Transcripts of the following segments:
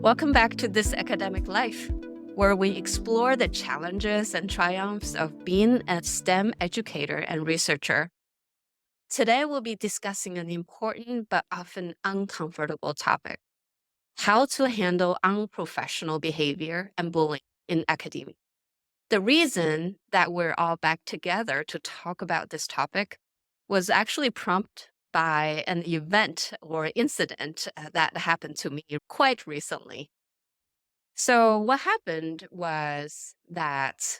Welcome back to This Academic Life, where we explore the challenges and triumphs of being a STEM educator and researcher. Today, we'll be discussing an important but often uncomfortable topic: how to handle unprofessional behavior and bullying in academia. The reason that we're all back together to talk about this topic was actually prompted by an event or incident that happened to me quite recently. So, what happened was that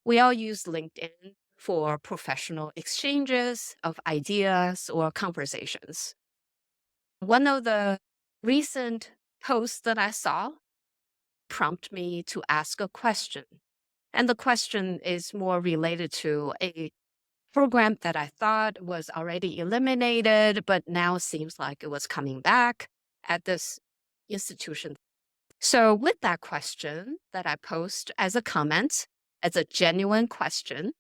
we all use LinkedIn for professional exchanges of ideas or conversations. One of the recent posts that I saw prompted me to ask a question. And the question is more related to a program that I thought was already eliminated, but now seems like it was coming back at this institution. So, with that question that I post as a comment, as a genuine question,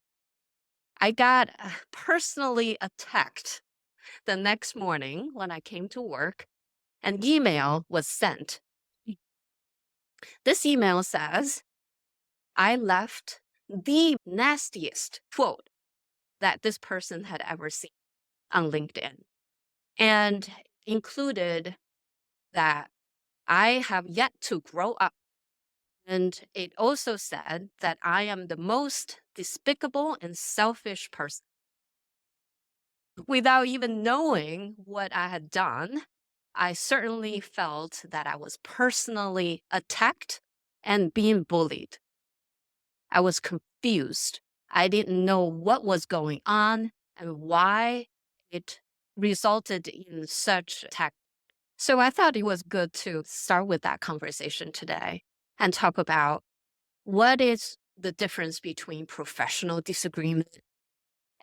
I got personally attacked the next morning when I came to work. An email was sent. This email says, I left the nastiest quote that this person had ever seen on LinkedIn, and included that I have yet to grow up. And it also said that I am the most despicable and selfish person. Without even knowing what I had done, I certainly felt that I was personally attacked and being bullied. I was confused. I didn't know what was going on and why it resulted in such attack. So I thought it was good to start with that conversation today and talk about what is the difference between professional disagreement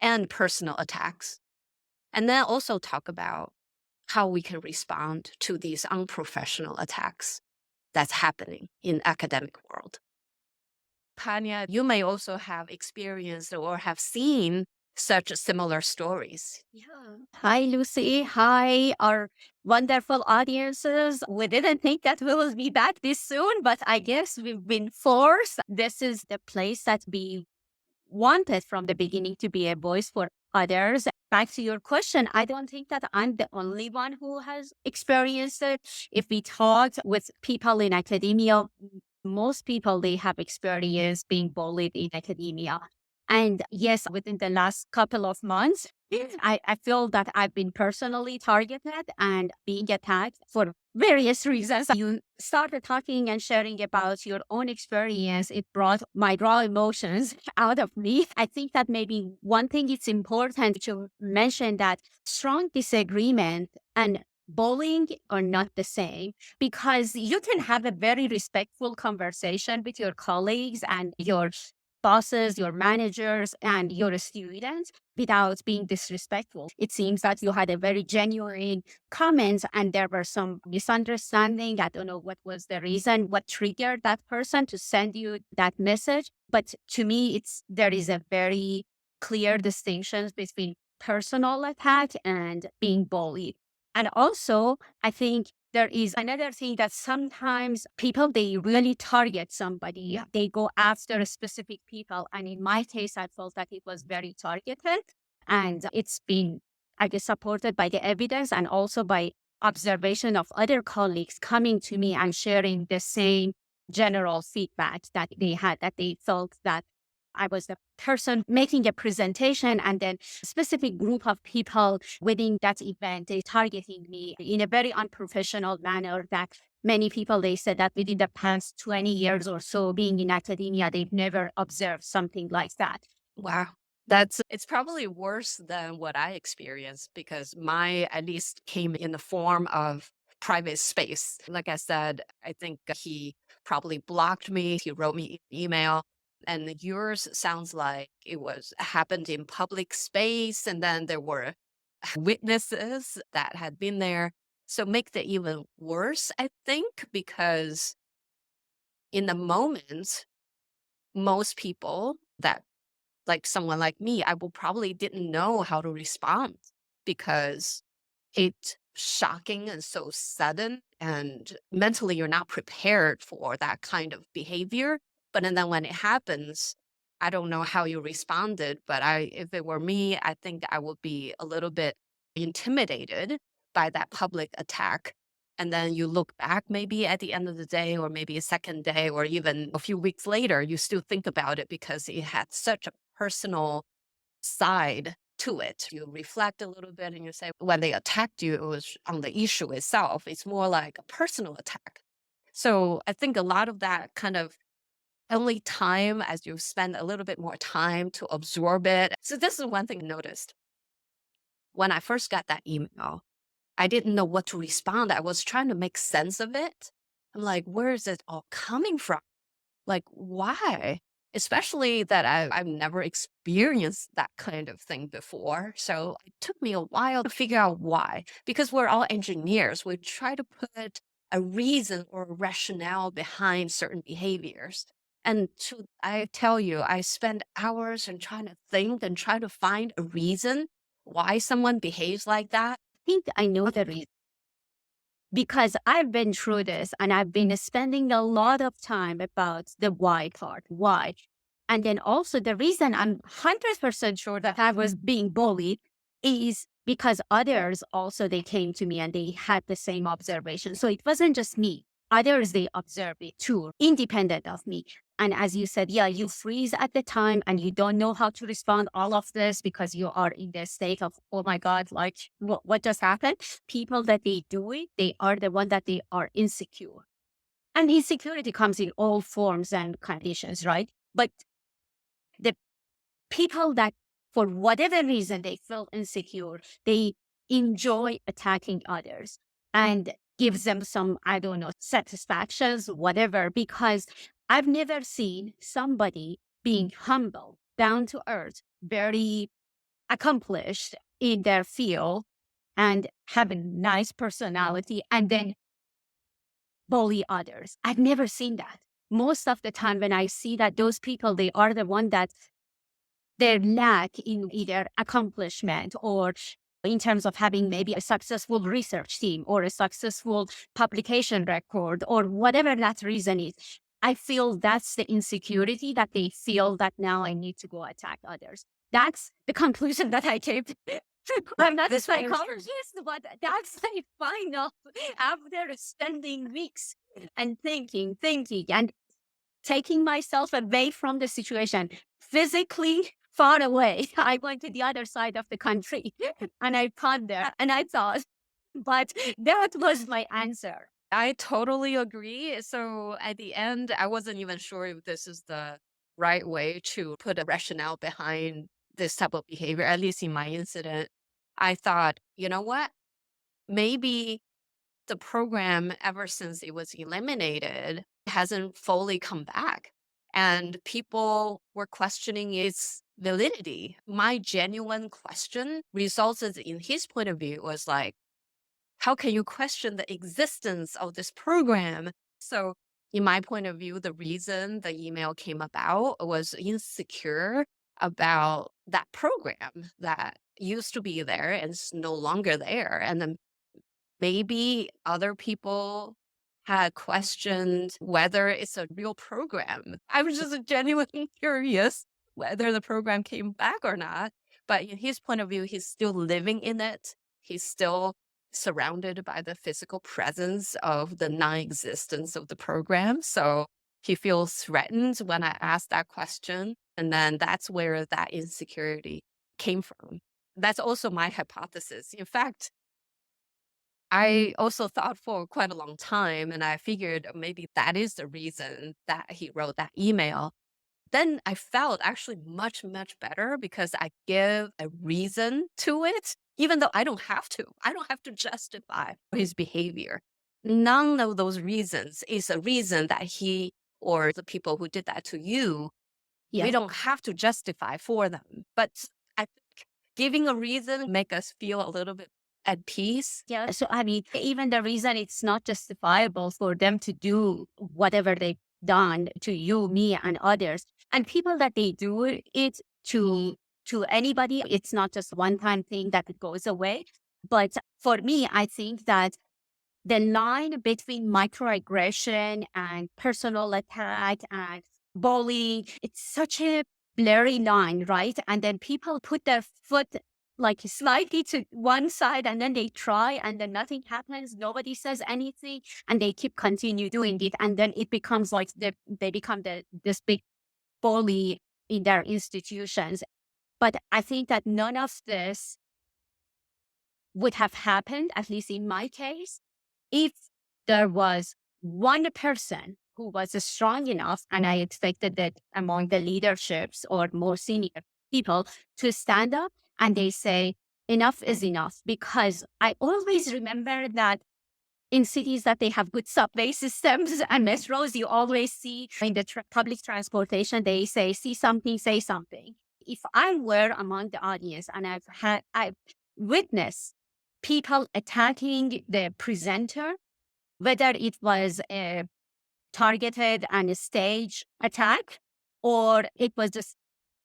and personal attacks. And then also talk about how we can respond to these unprofessional attacks that's happening in academic world. Pania, you may also have experienced or have seen such similar stories. Yeah. Hi, Lucy. Hi, our wonderful audiences. We didn't think that we will be back this soon, but I guess we've been forced. This is the place that we wanted from the beginning to be a voice for others. Back to your question, I don't think that I'm the only one who has experienced it. If we talked with people in academia, most people, they have experienced being bullied in academia. And yes, within the last couple of months, I feel that I've been personally targeted and being attacked for various reasons. You started talking and sharing about your own experience. It brought my raw emotions out of me. I think that maybe one thing it's important to mention that strong disagreement and bullying are not the same, because you can have a very respectful conversation with your colleagues and your bosses, your managers, and your students without being disrespectful. It seems that you had a very genuine comment and there were some misunderstanding. I don't know what was the reason, what triggered that person to send you that message. But to me, there is a very clear distinction between personal attack and being bullied. And also, I think there is another thing that sometimes people, they really target somebody. They go after specific people. And in my case, I felt that it was very targeted. And it's been, I guess, supported by the evidence and also by observation of other colleagues coming to me and sharing the same general feedback that they had, that they felt that I was the person making a presentation, and then a specific group of people within that event, they targeting me in a very unprofessional manner. That many people, they said that within the past 20 years or so being in academia, they've never observed something like that. Wow. It's probably worse than what I experienced, because my at least came in the form of private space. Like I said, I think he probably blocked me. He wrote me an email. And yours sounds like it was happened in public space, and then there were witnesses that had been there. So make it even worse, I think, because in the moment, most people that, like someone like me, I will probably didn't know how to respond, because it's shocking and so sudden. and mentally you're not prepared for that kind of behavior. But then when it happens, I don't know how you responded, but if it were me, I think I would be a little bit intimidated by that public attack. And then you look back maybe at the end of the day, or maybe a second day, or even a few weeks later, you still think about it because it had such a personal side to it. You reflect a little bit and you say, when they attacked you, it was on the issue itself. It's more like a personal attack. So I think a lot of that kind of only time as you spend a little bit more time to absorb it. So this is one thing I noticed. When I first got that email, I didn't know what to respond. I was trying to make sense of it. I'm like, where is it all coming from? Like, why? Especially that I've never experienced that kind of thing before. So it took me a while to figure out why. Because we're all engineers. We try to put a reason or a rationale behind certain behaviors. And I tell you, I spend hours and trying to think and try to find a reason why someone behaves like that. I think I know the reason because I've been through this and I've been spending a lot of time about the why part. Why? And then also the reason I'm 100% sure that I was being bullied is because others also, they came to me and they had the same observation. So it wasn't just me. Others, they observed it too, independent of me. And as you said, yeah, you freeze at the time and you don't know how to respond all of this because you are in the state of, oh my God, like what just happened? People that they do it, they are the one that they are insecure. And insecurity comes in all forms and conditions, right? But the people that for whatever reason they feel insecure, they enjoy attacking others and gives them some, I don't know, satisfactions, whatever, because I've never seen somebody being humble, down to earth, very accomplished in their field and having nice personality and then bully others. I've never seen that. Most of the time when I see that, those people, they are the one that their lack in either accomplishment or in terms of having maybe a successful research team or a successful publication record or whatever that reason is. I feel that's the insecurity that they feel that now I need to go attack others. That's the conclusion that I came to. I'm not a psychologist, but that's my final after spending weeks and thinking, and taking myself away from the situation, physically far away. I went to the other side of the country and I pondered and I thought, but that was my answer. I totally agree. So at the end, I wasn't even sure if this is the right way to put a rationale behind this type of behavior, at least in my incident. I thought, you know what? Maybe the program, ever since it was eliminated, hasn't fully come back. And people were questioning its validity. My genuine question resulted in his point of view was like, how can you question the existence of this program? So, in my point of view, the reason the email came about was insecure about that program that used to be there and is no longer there. And then maybe other people had questioned whether it's a real program. I was just genuinely curious whether the program came back or not. But in his point of view, he's still living in it. He's still surrounded by the physical presence of the non-existence of the program. So he feels threatened when I ask that question. And then that's where that insecurity came from. That's also my hypothesis. In fact, I also thought for quite a long time, and I figured maybe that is the reason that he wrote that email. Then I felt actually much, much better because I give a reason to it, even though I don't have to. I don't have to justify his behavior. None of those reasons is a reason that he or the people who did that to you, we Yes. don't have to justify for them. But I think giving a reason make us feel a little bit at peace. Yeah. So, I mean, even the reason it's not justifiable for them to do whatever they've done to you, me, and others, and people that they do it to anybody, it's not just one time thing that it goes away. But for me, I think that the line between microaggression and personal attack and bullying, it's such a blurry line, right? And then people put their foot like slightly to one side and then they try and then nothing happens. Nobody says anything and they keep continue doing it. And then it becomes like they become this big bully in their institutions. But I think that none of this would have happened, at least in my case, if there was one person who was strong enough, and I expected that among the leaderships or more senior people to stand up and they say, enough is enough. Because I always remember that in cities that they have good subway systems and metros, you always see in the public transportation, they say, see something, say something. If I were among the audience and I've witnessed people attacking the presenter, whether it was a targeted and a stage attack or it was just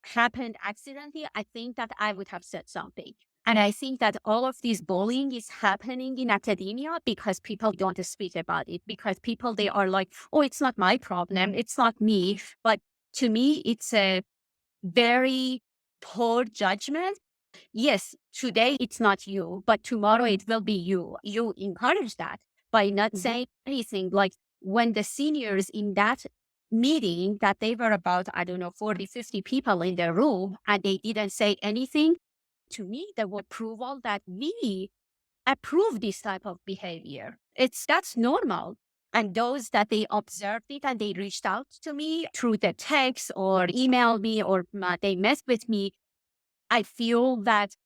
happened accidentally, I think that I would have said something. And I think that all of this bullying is happening in academia because people don't speak about it, because people, they are like, oh, it's not my problem. It's not me. But to me, it's a very poor judgment. Yes, today it's not you, but tomorrow it will be you. You encourage that by not saying anything. Like when the seniors in that meeting that they were about, I don't know, 40, 50 people in the room and they didn't say anything, to me, the approval that we approve this type of behavior. That's normal. And those that they observed it and they reached out to me through the text or emailed me or they met with me, I feel that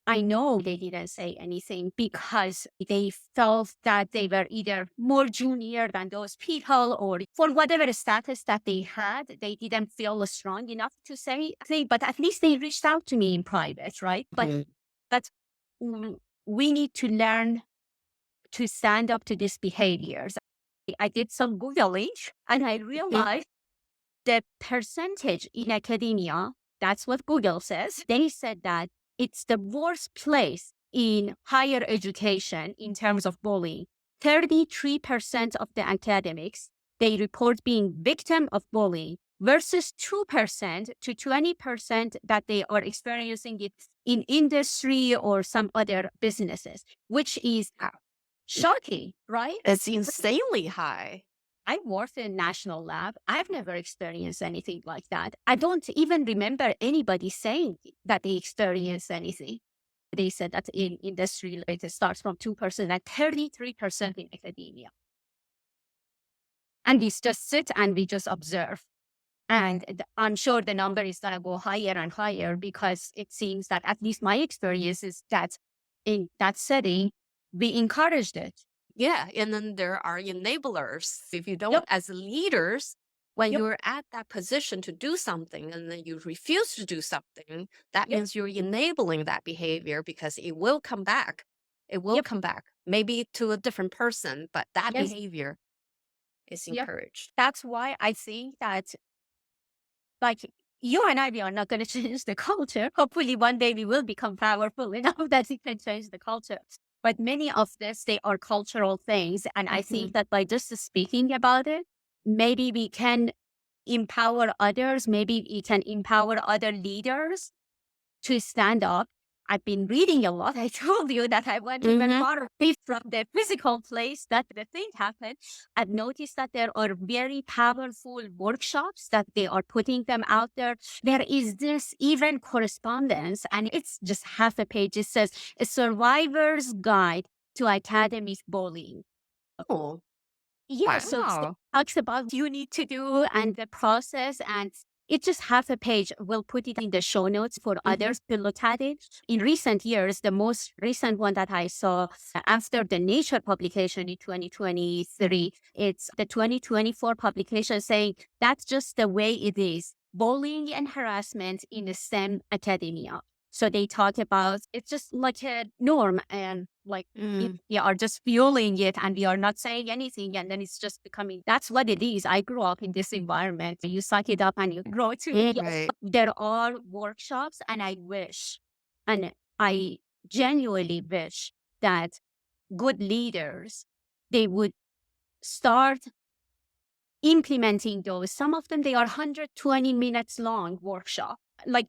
I know they didn't say anything because they felt that they were either more junior than those people or for whatever status that they had, they didn't feel strong enough to say anything, but at least they reached out to me in private, right? But that's, we need to learn to stand up to these behaviors. I did some Googling and I realized the percentage in academia, that's what Google says. They said that it's the worst place in higher education in terms of bullying. 33% of the academics, they report being victim of bullying versus 2% to 20% that they are experiencing it in industry or some other businesses, which is shocking, right? It's insanely high. I worked in a national lab. I've never experienced anything like that. I don't even remember anybody saying that they experienced anything. They said that in industry, it starts from 2% and 33% in academia. And we just sit and we just observe. And I'm sure the number is going to go higher and higher because it seems that at least my experience is that in that setting, we encouraged it. Yeah. And then there are enablers. If you don't, Yep. as leaders, when Yep. you're at that position to do something and then you refuse to do something, that Yep. means you're enabling that behavior because it will come back. It will Yep. come back, maybe to a different person, but that Yes. behavior is Yep. encouraged. That's why I think that, like, you and I, we are not going to change the culture. Hopefully, one day we will become powerful enough that we can change the culture. But many of this, they are cultural things. And I think that by just speaking about it, maybe we can empower others. Maybe we can empower other leaders to stand up. I've been reading a lot. I told you that I went even far away from the physical place that the thing happened. I've noticed that there are very powerful workshops that they are putting them out there. There is this even correspondence, and it's just half a page. It says, A Survivor's Guide to Academic Bullying. Oh, Yeah, so it wow. talks about you need to do and the process, and it's just half a page. We'll put it in the show notes for others to look at it. In recent years, the most recent one that I saw after the Nature publication in 2023, it's the 2024 publication saying that's just the way it is. Bullying and harassment in the STEM academia. So they talk about it's just like a norm and like we are just fueling it and we are not saying anything. And then it's just becoming, that's what it is. I grew up in this environment. You suck it up and you grow to it. Right. There are workshops and I wish, and I genuinely wish that good leaders they would start implementing those. Some of them, they are 120 minutes long workshop. Like,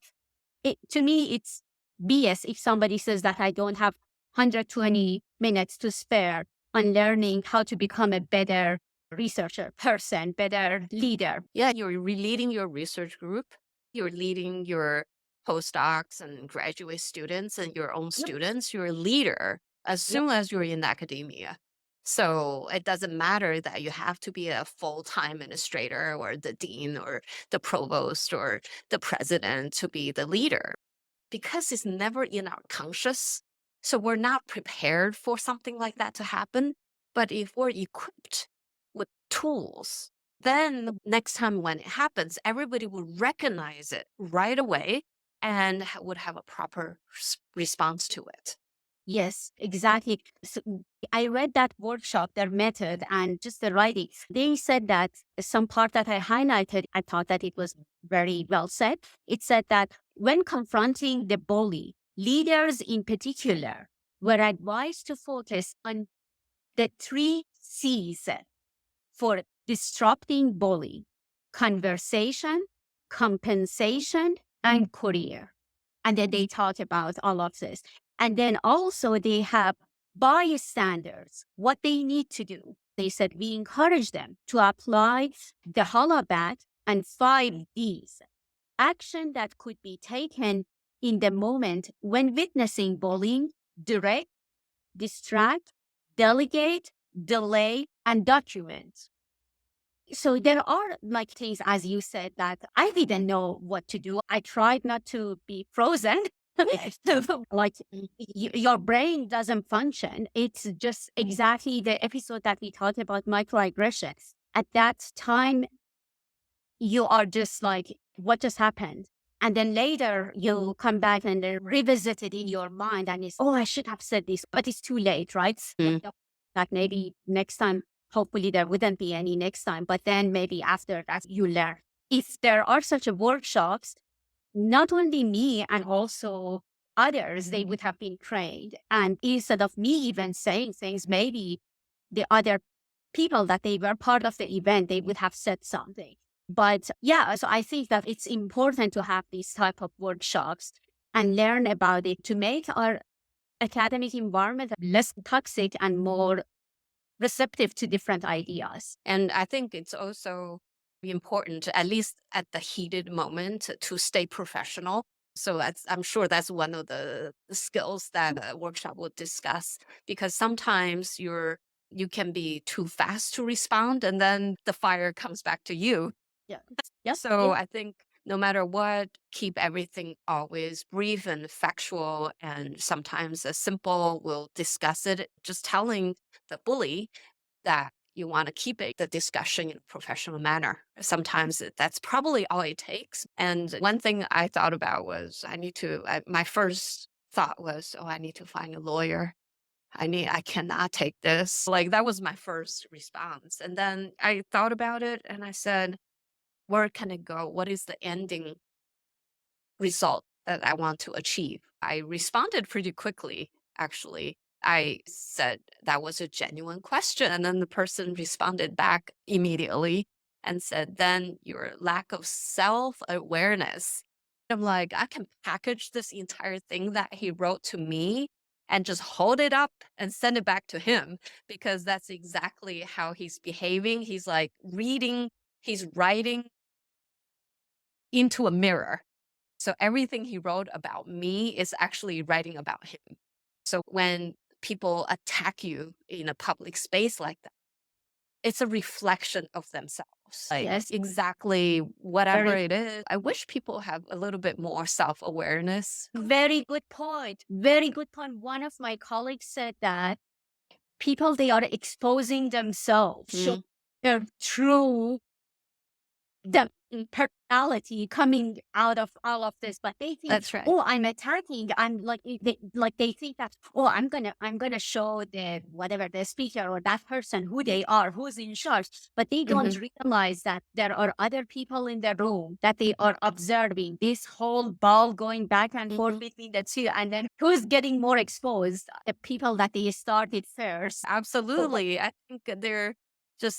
to me, it's BS if somebody says that I don't have 120 minutes to spare on learning how to become a better researcher, person, better leader. Yeah, you're leading your research group, you're leading your postdocs and graduate students and your own Yep. students. You're a leader as soon as you're in academia. So it doesn't matter that you have to be a full-time administrator or the dean or the provost or the president to be the leader, because it's never in our conscious. So we're not prepared for something like that to happen. But if we're equipped with tools, then next time when it happens, everybody will recognize it right away and would have a proper response to it. Yes, exactly. So I read that workshop, their method, and just the writing. They said that some part that I highlighted, I thought that it was very well said. It said that when confronting the bully, leaders in particular were advised to focus on the 3 C's for disrupting bullying: conversation, compensation, and career. And then they talk about all of this. And then also they have bystanders, what they need to do. They said we encourage them to apply the holobat and 5 Ds, action that could be taken in the moment when witnessing bullying: direct, distract, delegate, delay, and document. So there are like things, as you said, that I didn't know what to do. I tried not to be frozen. Like your brain doesn't function. It's just exactly the episode that we talked about microaggressions. At that time, you are just like, what just happened? And then later you come back and then revisit it in your mind and it's, oh, I should have said this, but it's too late, right? Like maybe next time, hopefully there wouldn't be any next time, but then maybe after that you learn. If there are such a workshops, not only me and also others, they would have been trained. And instead of me even saying things, maybe the other people that they were part of the event, they would have said something. But yeah, so I think that it's important to have these type of workshops and learn about it to make our academic environment less toxic and more receptive to different ideas. And I think it's also important, at least at the heated moment, to stay professional. So I'm sure that's one of the skills that a workshop will discuss, because sometimes you can be too fast to respond and then the fire comes back to you. Yeah. Yes. So I think no matter what, keep everything always brief and factual, and sometimes simple. We'll discuss it, just telling the bully that you want to keep the discussion in a professional manner. Sometimes that's probably all it takes. And one thing I thought about was my first thought was, oh, I need to find a lawyer. I cannot take this. Like, that was my first response. And then I thought about it and I said, where can it go? What is the ending result that I want to achieve? I responded pretty quickly, actually. I said that was a genuine question. And then the person responded back immediately and said, then your lack of self awareness. I'm like, I can package this entire thing that he wrote to me and just hold it up and send it back to him, because that's exactly how he's behaving. He's like he's writing into a mirror. So everything he wrote about me is actually writing about him. So when people attack you in a public space like that, it's a reflection of themselves. Like, Yes. exactly whatever it is. I wish people have a little bit more self-awareness. Very good point. Very good point. One of my colleagues said that people, they are exposing themselves, show their true reality coming out of all of this, but they think, That's right. oh, I'm attacking. I'm like they think that, oh, I'm gonna show the whatever the speaker or that person who they are, who's in charge. But they don't Hmm. realize that there are other people in the room that they are observing this whole ball going back and forth Hmm. between the two, and then who's getting more exposed? The people that they started first. So, Absolutely. I think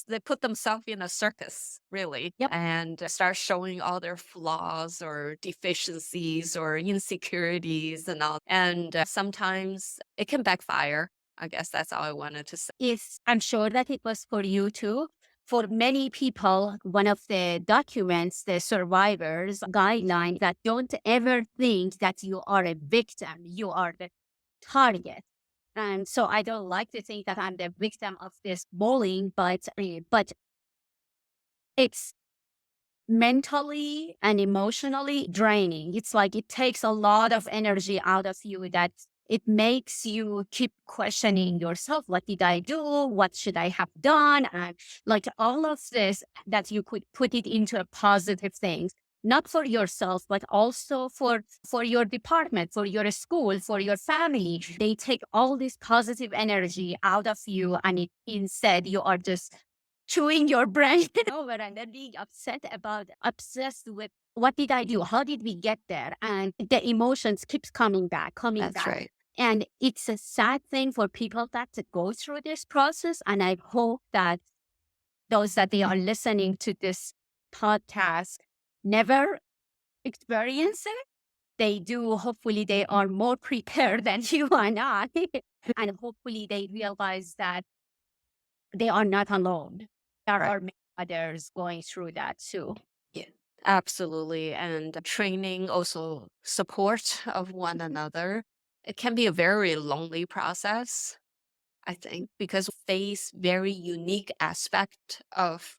they put themselves in a circus, really, yep. and start showing all their flaws or deficiencies or insecurities and all. And sometimes it can backfire. I guess that's all I wanted to say. Is I'm sure that it was for you too. For many people, one of the documents, the survivors guideline, that don't ever think that you are a victim, you are the target. And so I don't like to think that I'm the victim of this bullying, but it's mentally and emotionally draining. It's like it takes a lot of energy out of you, that it makes you keep questioning yourself. What did I do? What should I have done? And like all of this, that you could put it into a positive things, not for yourself, but also for your department, for your school, for your family. They take all this positive energy out of you, and instead you are just chewing your brain over and then being obsessed with, what did I do? How did we get there? And the emotions keeps coming back, coming That's back. right. And it's a sad thing for people that to go through this process. And I hope that those that they are listening to this podcast never experience it. They do. Hopefully they are more prepared than you and I. And hopefully they realize that they are not alone. There Right. are many others going through that too. Yeah. Absolutely. And training, also support of one another. It can be a very lonely process, I think, because we face very unique aspect of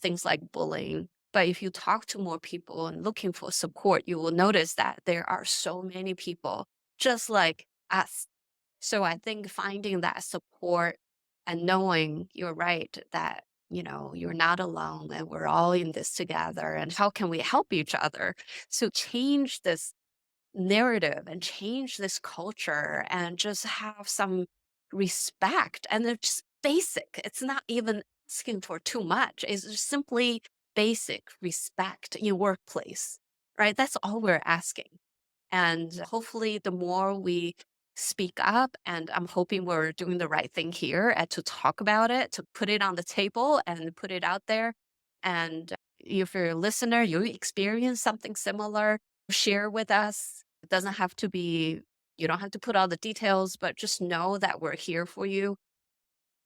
things like bullying. But if you talk to more people and looking for support, you will notice that there are so many people just like us. So I think finding that support and knowing you're right that, you're not alone and we're all in this together and how can we help each other? So change this narrative and change this culture and just have some respect. And it's just basic. It's not even asking for too much. It's just simply basic respect in your workplace, right? That's all we're asking. And hopefully, the more we speak up, and I'm hoping we're doing the right thing here and to talk about it, to put it on the table and put it out there. And if you're a listener, you experience something similar, share with us. It doesn't have to be, you don't have to put all the details, but just know that we're here for you.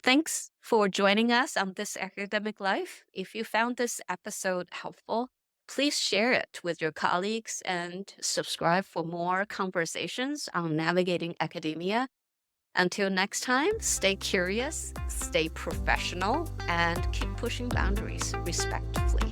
Thanks for joining us on This Academic Life. If you found this episode helpful, please share it with your colleagues and subscribe for more conversations on navigating academia. Until next time, stay curious, stay professional, and keep pushing boundaries respectfully.